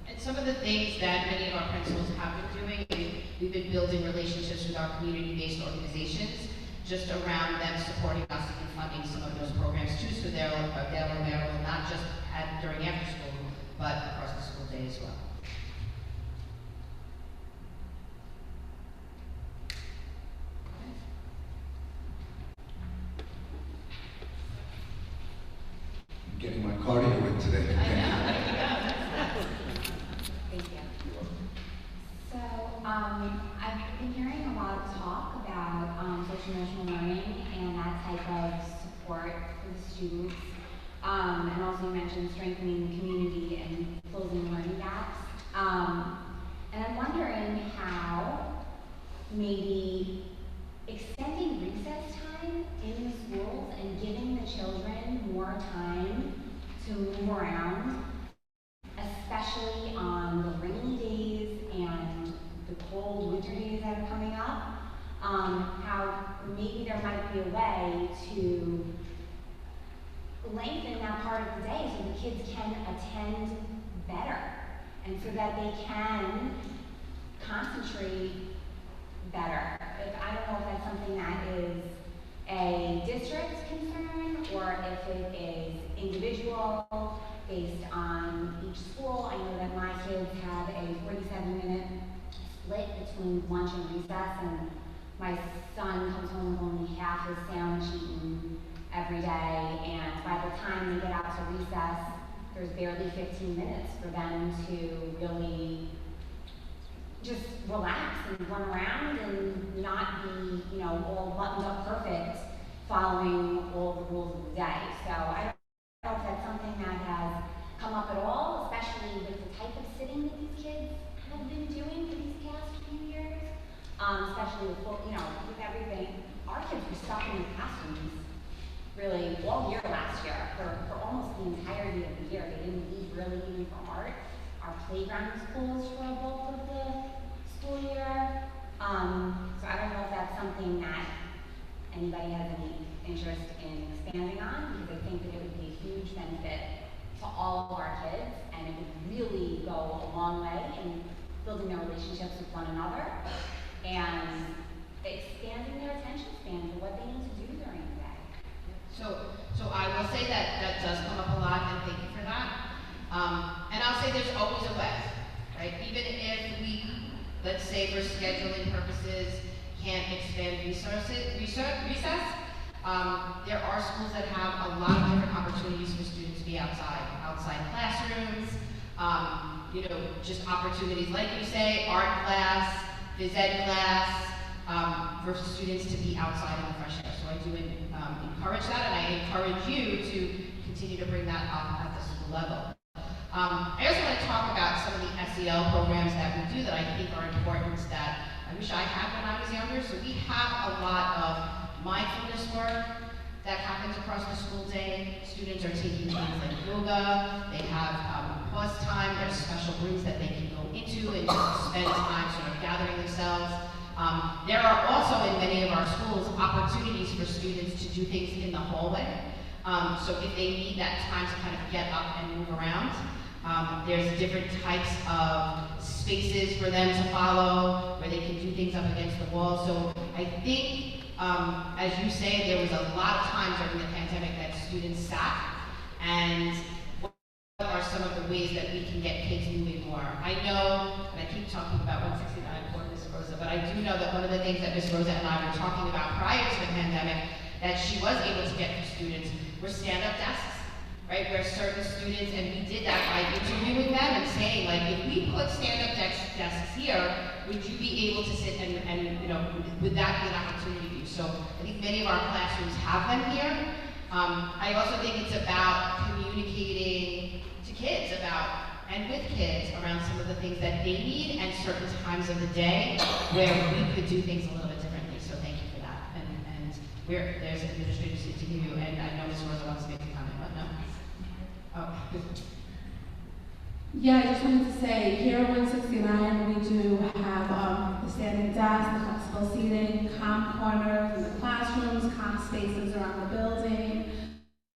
And some of the things that many of our principals have been doing, we've been building relationships with our community-based organizations just around them supporting us and funding some of those programs too, so they're available not just during after school, but across the school day as well. my cardio in today. I know, there you go. Thank you. So, I've been hearing a lot of talk about social emotional learning and that type of support for the students. And also you mentioned strengthening the community and closing learning gaps. And I'm wondering how maybe extending recess time in the schools and giving the children more time to move around, especially on the rainy days and the cold winter days that are coming up, how maybe there might be a way to lengthen that part of the day so the kids can attend better and so that they can concentrate better. I don't know if that's something that is a district concern or if it is individual based on each school. I know that my kids have a 47-minute split between lunch and recess, and my son comes home with only half his sandwich eaten every day, and by the time they get out to recess, there's barely 15 minutes for them to really just relax and run around and not be, all buttoned up perfect following all the rules of the day. So I don't know if that's something that has come up at all, especially with the type of sitting that these kids have been doing for these past few years, especially with, with everything. Our kids were stuck in the classrooms really all year last year, for almost the entirety of the year. They didn't leave really even for art. Our playground was closed for a bulk of the school year. So I don't know if that's something that anybody has any interest in expanding on, because I think that it would be a huge benefit to all of our kids, and it would really go a long way in building their relationships with one another and expanding their attention span to what they need to do during the day. So I will say that does come up a lot, and thank you for that. And I'll say there's always a way, right? Even if we, let's say for scheduling purposes, can't expand recess, there are schools that have a lot of different opportunities for students to be outside classrooms, just opportunities, like you say, art class, phys ed class, for students to be outside in the fresh air. So I do encourage that, and I encourage you to continue to bring that up at the school level. I also want to talk about some of the SEL programs that we do that I think are important that I wish I had when I was younger. So we have a lot of mindfulness work that happens across the school day. Students are taking things like yoga. They have pause time. There's special rooms that they can go into and just spend time sort of gathering themselves. There are also in many of our schools opportunities for students to do things in the hallway. So if they need that time to kind of get up and move around, there's different types of spaces for them to follow where they can do things up against the wall. So I think, as you say, there was a lot of times during the pandemic that students sat, and what are some of the ways that we can get kids moving more? I know, and I keep talking about 169 for Ms. Rosa, but I do know that one of the things that Ms. Rosa and I were talking about prior to the pandemic that she was able to get for students were stand-up desks, right? Where certain students, and we did that by interviewing them and saying, like, if we put stand-up desks here, would you be able to sit and would that be an opportunity for you? So I think many of our classrooms have them here. I also think it's about communicating to kids and with kids around some of the things that they need and certain times of the day where we could do things a little bit differently. So thank you for that. And there's administrators to hear you, and I know Ms. Rosa wants to make a comment, but no? Oh. Yeah, I just wanted to say, here at 169, we do have the standing desk, the flexible seating, calm corners in the classrooms, calm spaces around the building,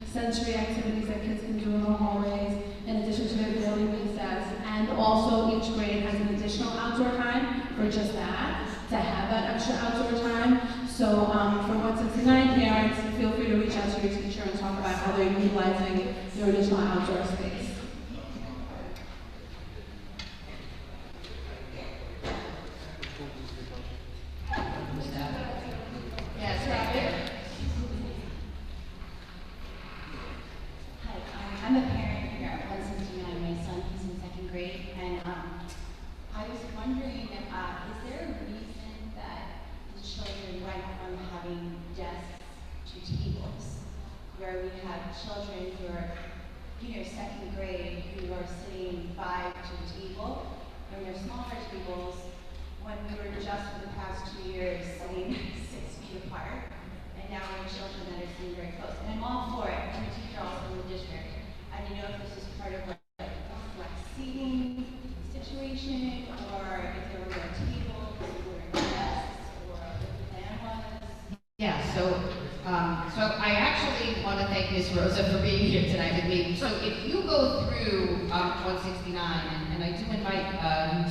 sensory activities that kids can do in the hallways, in addition to their daily recess. And also, each grade has an additional outdoor time for just that, to have that extra outdoor time. So for 169 parents, feel free to reach out to your teacher and talk about how they're utilizing your additional outdoor space. I'm a to tables, where we have children who are, second grade, who are sitting 5 to the table, and they're smaller tables, when we were just for the past 2 years sitting 6 feet apart, and now we have children that are sitting very close. And I'm all for it. I'm a teacher also in the district. I don't know if this is part of like a flex seating situation, or if there were tables, or desks, or what the plan was. Yeah, so I actually want to thank Ms. Rosa for being here tonight with me. So if you go through 169, and I do invite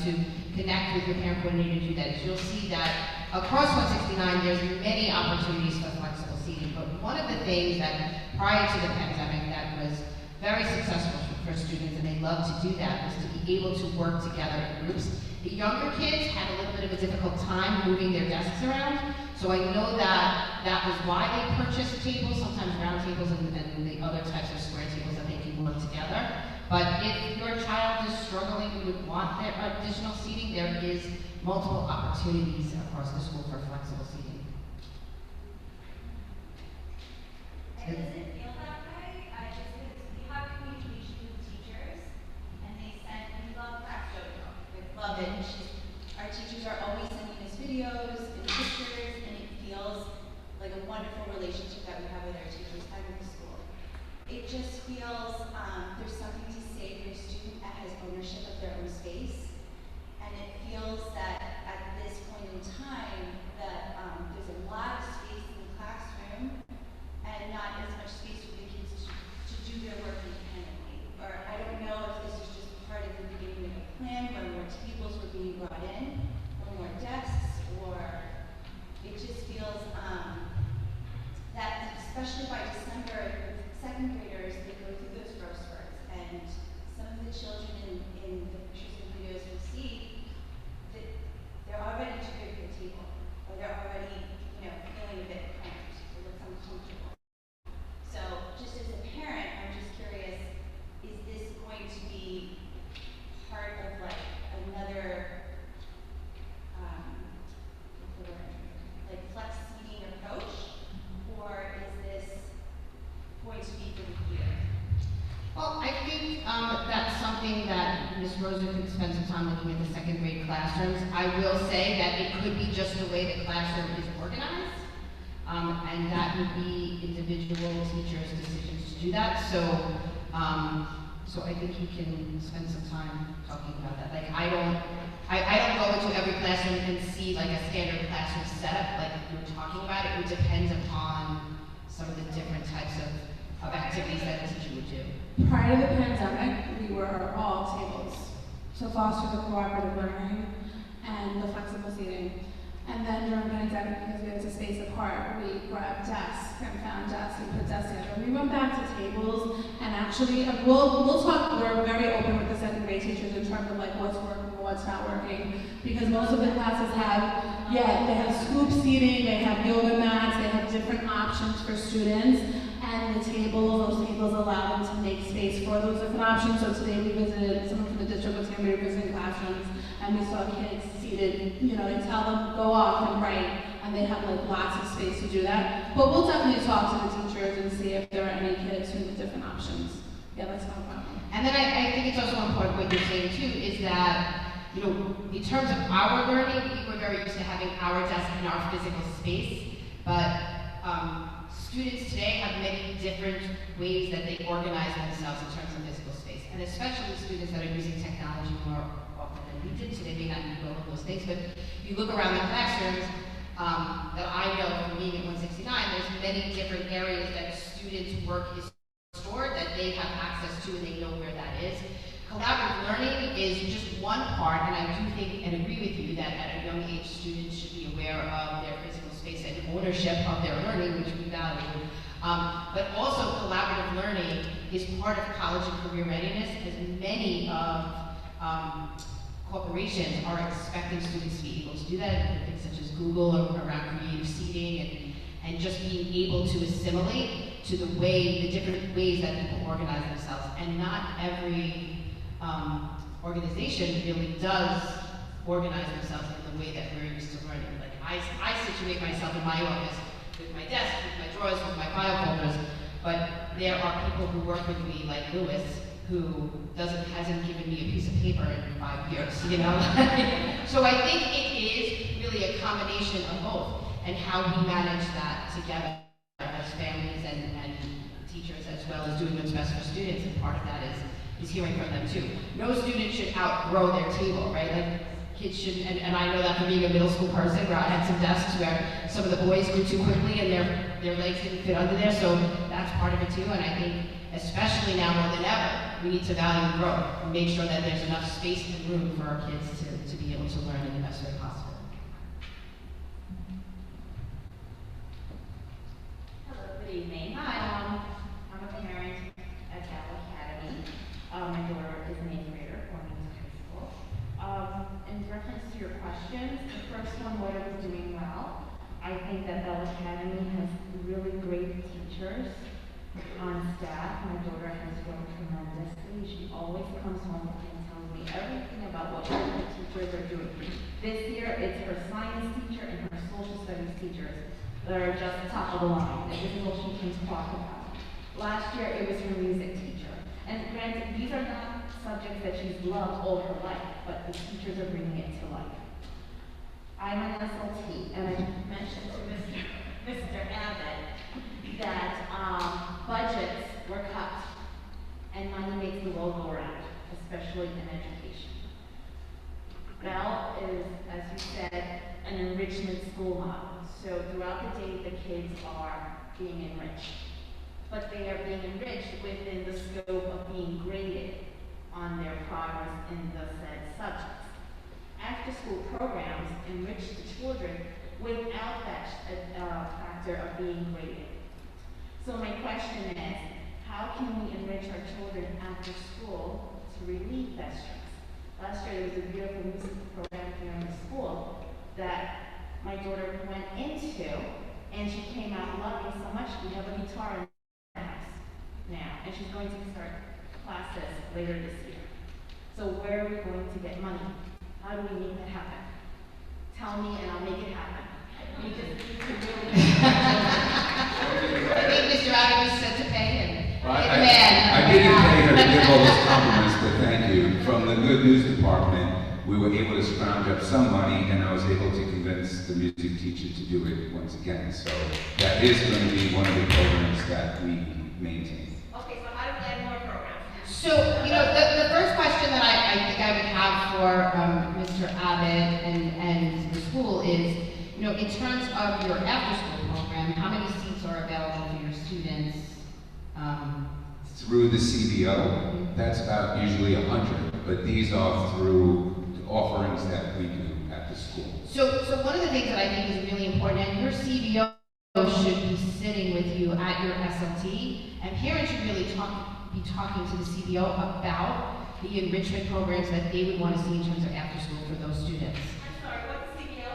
you to connect with your parent coordinator to do that, you'll see that across 169 there's many opportunities for flexible seating. But one of the things that prior to the pandemic that was very successful for students, and they love to do that, was to be able to work together in groups. The younger kids had a little bit of a difficult time moving their desks around, so I know that that was why they purchased tables, sometimes round tables and the other types of square tables that they can work together. But if your child is struggling and would want their additional seating, there is multiple opportunities across the school for flexible seating. And does it feel that way? Just because we have communication with teachers, and we love Craftdojo. We love it. Our teachers are always sending us videos and pictures, and it feels like a wonderful relationship that we have with our teachers and with the school. It just feels there's something to say for a student that has ownership of their own space, and it feels that at this point in time that there's a lot of space in the classroom and not as much space for the kids to do their work independently. Or I don't know if this is just part of the beginning of a plan where more tables were being brought in, or more desks, or it just feels that especially by December, second graders, they go through those growth spurts, and some of the children in the pictures and videos we see, that they're already too big for the table, or they're already, feeling a bit cramped, or looks uncomfortable. So, just as a parent, I'm just curious, is this going to be part of like another, like flex seating approach, or is this going to be for the year? Well, I think that's something that Ms. Rosa could spend some time looking at the second grade classrooms. I will say that it could be just the way the classroom is organized, and that would be individual teachers' decisions to do that. So I think you can spend some time talking about that. Like I don't go into every classroom and see like a standard classroom setup like you were talking about. It would depend upon some of the different types of activities that a teacher would do. Prior to the pandemic, we were all tables to foster the cooperative learning and the flexible seating. And then during the pandemic, because we had to space apart, we grabbed desks and found desks and put desks together. We went back to tables, and actually, we'll talk. We're very open with the second grade teachers in terms of like what's working and what's not working, because most of the classes have, they have scoop seating, they have yoga mats, they have different options for students. And the those tables allow them to make space for those different options. So today we visited, someone from the district was here, we were visiting classrooms, and we saw kids seated, they tell them go off and write, and they have like lots of space to do that. But we'll definitely talk to the teachers and see if there are any kids who need different options. Yeah, that's no problem. And then I think it's also important what you're saying too, is that, in terms of our learning, we were very used to having our desk in our physical space, but students today have many different ways that they organize themselves in terms of physical space. And especially students that are using technology more often than we did, so they may not need all of those things. But if you look around the classrooms that I know from being at 169, there's many different areas that students' work is stored that they have access to and they know where that is. Collaborative learning is just one part, and I do think and agree with you that at a young age, students should be aware of their physical space and ownership of their learning, which we value. But also collaborative learning is part of college and career readiness, as many of corporations are expecting students to be able to do that, things such as Google or around creative seating and just being able to assimilate to the different ways that people organize themselves. And not every organization really does organize themselves in the way that we're used to learning. Like I situate myself in my office with my desk, with my drawers, with my file folders, but there are people who work with me, like Lewis, who hasn't given me a piece of paper in 5 years, you know? So I think it is really a combination of both, and how we manage that together as families and teachers, as well as doing what's best for students, and part of that is hearing from them too. No student should outgrow their table, right? Like, kids shouldn't, and I know that from being a middle school person, where I had some desks where some of the boys grew too quickly and their legs didn't fit under there, so that's part of it too, and I think, especially now more than ever, we need to value growth and make sure that there's enough space and room for our kids to be able to learn in the best way possible. Hello, good evening. Hi, I'm a parent at Cal Academy. My daughter is an 8th grader going into high school. In reference to your questions, the first one, what are we doing well? I think that Bell Academy has really great teachers on staff. My daughter has grown tremendously. She always comes home and tells me everything about what the teachers are doing. This year, it's her science teacher and her social studies teachers that are just top of the line. And this is what she can talk about. Last year, it was her music teacher. And granted, these are not subjects that she's loved all her life, but the teachers are bringing it to life. I'm an SLT, and I mentioned to Mr. Abbott that budgets were cut, and money makes the world go round, especially in education. Bell is, as you said, an enrichment school model. So throughout the day, the kids are being enriched. But they are being enriched within the scope of being graded on their progress in the said subjects. After-school programs enrich the children without that factor of being graded. So my question is, how can we enrich our children after school to relieve that stress? Last year there was a beautiful music program here in the school that my daughter went into, and she came out loving so much. We have a guitar in the house now, and she's going to start classes later this year. So where are we going to get money? How do we make that happen? Tell me and I'll make it happen. We just need to really I think Mr. Abbott was set to pay him. Well, I didn't pay her to give all those compliments, but thank you. From the Good News Department, we were able to scrounge up some money, and I was able to convince the music teacher to do it once again. So that is going to be one of the programs that we maintain. Okay, so how do we add more programs? So, you know, the first question that I think I would have for Mr. Abbott and the school is, you know, in terms of your after-school program, how many seats are available for your students? Through the CBO, that's about usually 100, but these are through the offerings that we do at the school. So one of the things that I think is really important, and your CBO should be sitting with you at your SLT, and parents should really be talking to the CBO about the enrichment programs that they would want to see in terms of after school for those students. I'm sorry, what's the CBO?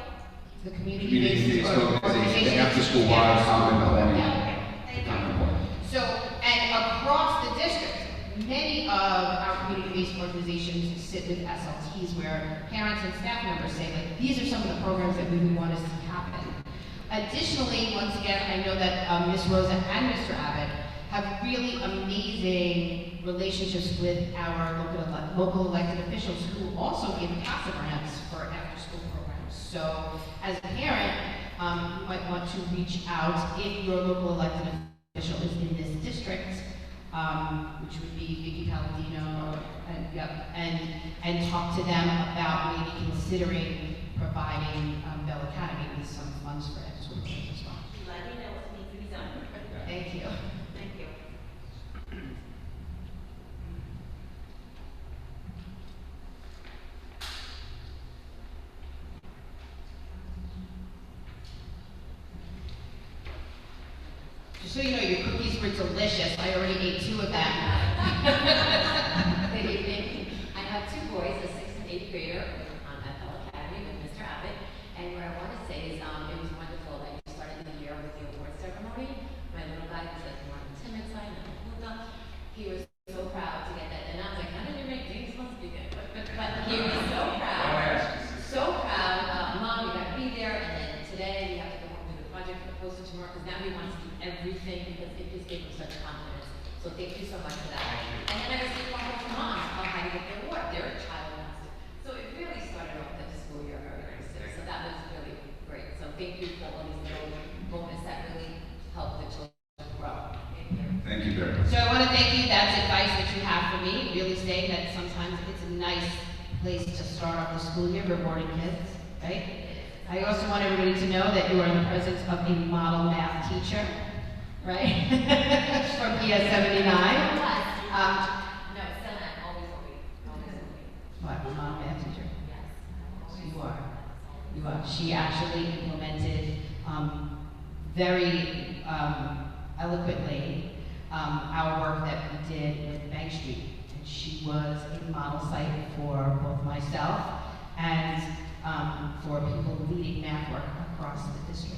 The community-based organization, the after-school wild common point. So, and across the district, many of our community-based organizations sit with SLTs where parents and staff members say, like, these are some of the programs that we would want to see happen. Additionally, once again, I know that Ms. Rosa and Mr. Abbott have really amazing relationships with our local elected officials who also give CASA grants for after-school programs. So, as a parent, you might want to reach out if your local elected official is in this district, which would be Vicky Palladino, and talk to them about maybe considering providing Bell Academy with some funds for after-school programs as well. Let me know what needs to be done. Thank you. Thank you. Just so you know, your cookies were delicious. I already ate 2 of them. Good evening. I have 2 boys, a 6th and 8th grader at Bell Academy with Mr. Abbott. And what I want to say is it was wonderful that you started the year with the award ceremony. My little guy was like more on the timid side, and he was so proud to get that. And I was like, how did you make these? Must be good. But he was so proud. So proud. Mom, you got to be there. And then today we have to go home and do the project for the poster tomorrow. thing because it just gave them such confidence. So thank you so much for that. And then I received phone calls from moms about how to get their award. Their child wants to. So it really started off the school year very, very serious. So that was really great. So thank you for all these little moments that really help the children grow. Thank you very much. So I want to thank you. That's advice that you have for me. Really saying that sometimes it's a nice place to start off the school year, rewarding kids, right? I also want everybody to know that you are in the presence of a model math teacher, right? From PS 79. No, still not. Always will be. What, a model math teacher? Yes. You are. You are. She actually implemented very eloquently our work that we did with Bank Street. And she was a model site for both myself and for people leading math work across the district.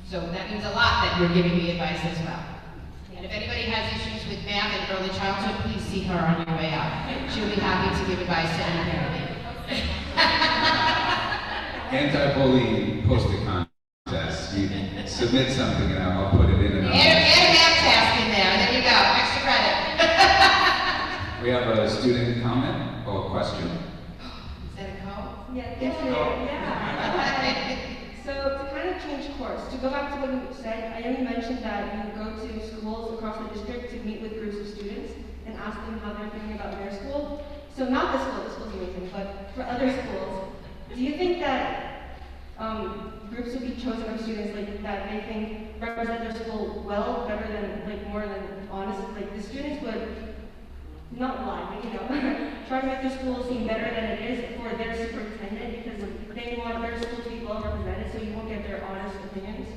So that means a lot that you're giving me advice as well. And if anybody has issues with math and early childhood, please see her on your way out. She'll be happy to give advice to any parent. Anti-bullying post-it contest. You submit something and I'll put it in. Add a math task in there. There you go. Extra credit. We have a student comment or question. Is that a code? Yeah, thank you. Yeah. So to kind of change course, to go back to what you said, I know you mentioned that you go to schools across the district to meet with groups of students and ask them how they're thinking about their school. So not this school's amazing, but for other schools, do you think that groups would be chosen of students like that they think represent their school well, better than more than honest? Like the students would not lie, but try to make their school seem better than it is for their superintendent because they want their school to be well represented, so you won't get their honest opinions.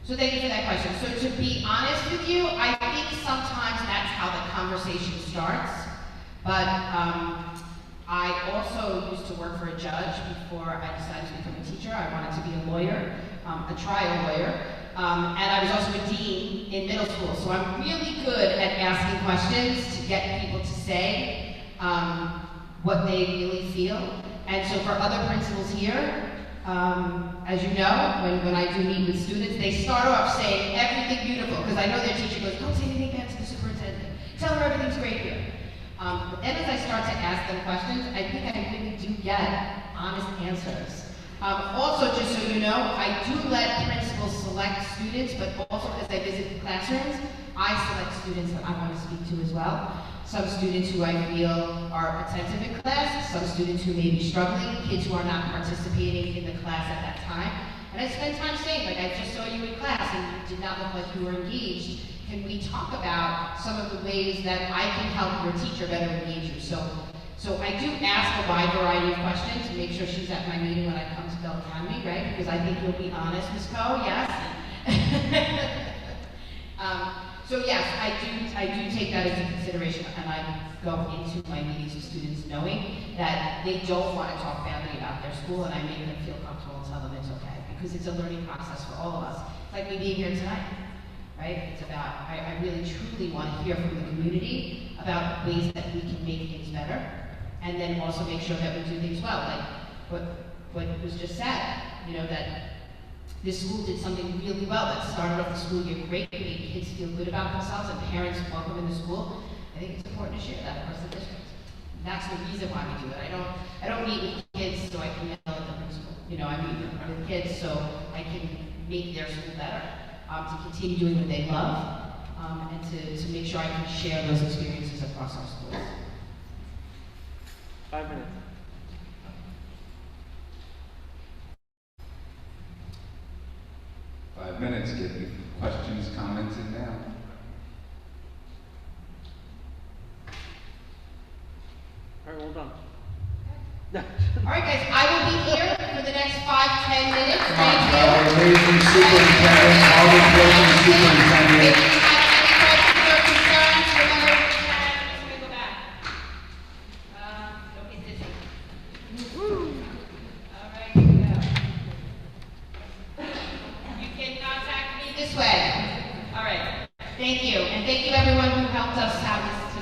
So thank you for that question. So to be honest with you, I think sometimes that's how the conversation starts. But I also used to work for a judge before I decided to become a teacher. I wanted to be a lawyer, a trial lawyer. And I was also a dean in middle school, so I'm really good at asking questions to get people to say what they really feel. And so for other principals here, as you know, when I do meet with students, they start off saying everything beautiful, because I know their teacher goes, don't say anything bad to the superintendent. Tell her everything's great here. But then as I start to ask them questions, I think I really do get honest answers. Also, just so you know, I do let principals select students, but also as I visit the classrooms, I select students that I want to speak to as well. Some students who I feel are attentive in class, some students who may be struggling, kids who are not participating in the class at that time. And I spend time saying, like, I just saw you in class and you did not look like you were engaged. Can we talk about some of the ways that I can help your teacher better engage you? So I do ask a wide variety of questions to make sure she's at my meeting when I come to Bell Academy, right? Because I think you'll be honest, Ms. Coe, yes? So yes, I do take that into consideration, and I go into my meetings with students knowing that they don't want to talk badly about their school, and I make them feel comfortable and tell them it's okay, because it's a learning process for all of us. It's like me being here tonight, right? It's about, I really truly want to hear from the community about ways that we can make things better, and then also make sure that we do things well, like what was just said, that this school did something really well that started off the school year great, made kids feel good about themselves and parents welcome in the school. I think it's important to share that across the district. That's the reason why we do it. I don't meet with kids so I can yell at the principal. I meet with kids so I can make their school better, to continue doing what they love, and to make sure I can share those experiences across our schools. 5 minutes. Get the questions, comments in now. All right, well done. All right, guys, I will be here for the next 5-10 minutes. Thank you. Our amazing superintendent, all the building superintendent. If you have any questions or concerns, remember, let me go back. Don't get dizzy. All right, here we go. You can contact me this way. All right, thank you. And thank you everyone who helped us have this